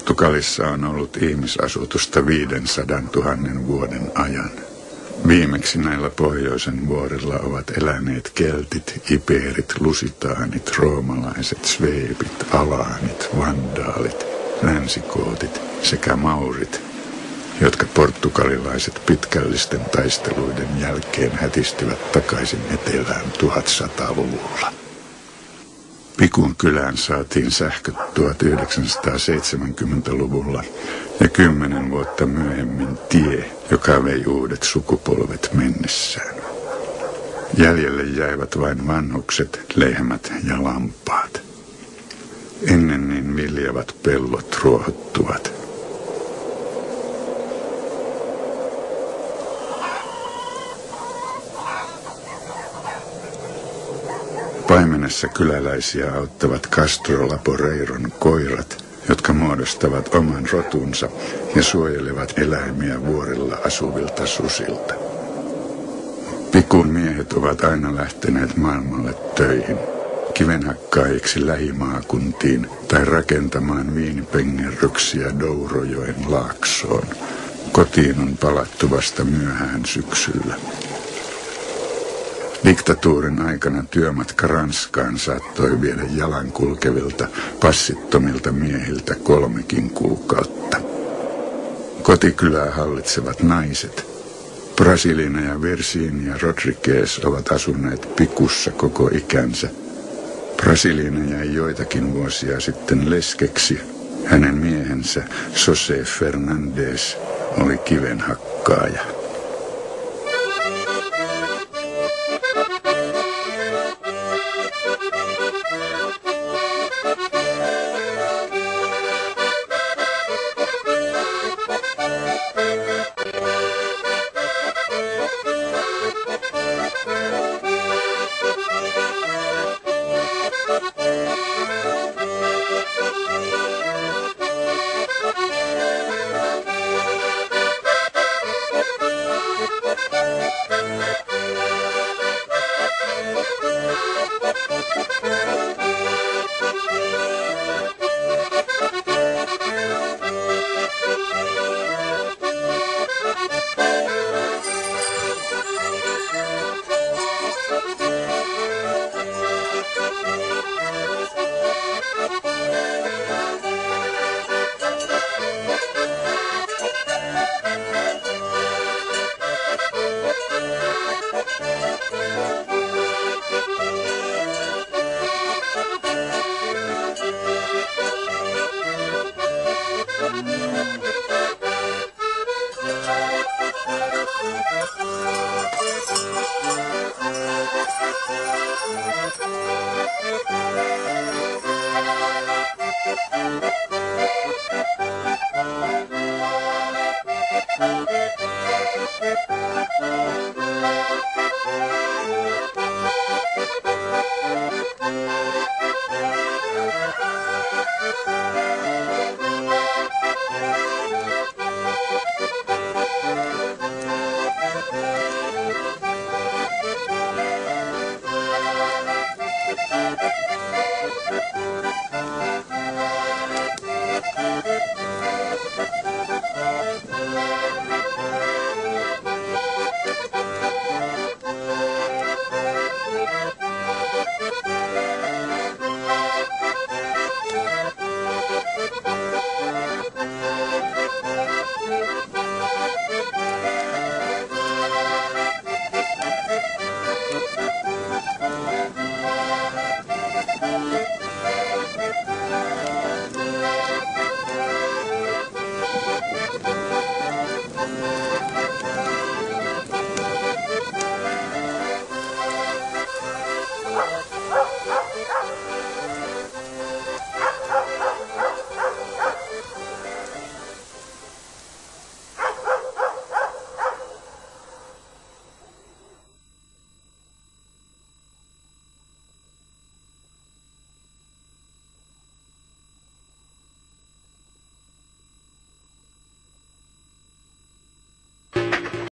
Portugalissa on ollut ihmisasutusta 500 000 vuoden ajan. Viimeksi näillä pohjoisen vuorilla ovat eläneet keltit, iberit, lusitaanit, roomalaiset, sveepit, alaanit, vandaalit, länsikootit sekä maurit, jotka portugalilaiset pitkällisten taisteluiden jälkeen hätistivät takaisin etelään 1100-luvulla. Pikun kylään saatiin sähköt 1970-luvulla ja 10 vuotta myöhemmin tie, joka vei uudet sukupolvet mennessään. Jäljelle jäivät vain vanhukset, lehmät ja lampaat. Ennen niin viljavat pellot ruohottuvat. Paimenessa kyläläisiä auttavat Castro Laboreiron koirat, jotka muodostavat oman rotunsa ja suojelevat eläimiä vuorilla asuvilta susilta. Pikun miehet ovat aina lähteneet maailmalle töihin, kivenhakkaajiksi lähimaakuntiin tai rakentamaan viinipengerryksiä Dourojoen laaksoon. Kotiin on palattu vasta myöhään syksyllä. Diktatuurin aikana työmatka Ranskaan saattoi viedä jalan kulkevilta, passittomilta miehiltä 3 kuukautta. Kotikylää hallitsevat naiset. Brasilina ja Virginia Rodriguez ovat asuneet Pikussa koko ikänsä. Brasilina jäi joitakin vuosia sitten leskeksi. Hänen miehensä José Fernandez oli kivenhakkaaja.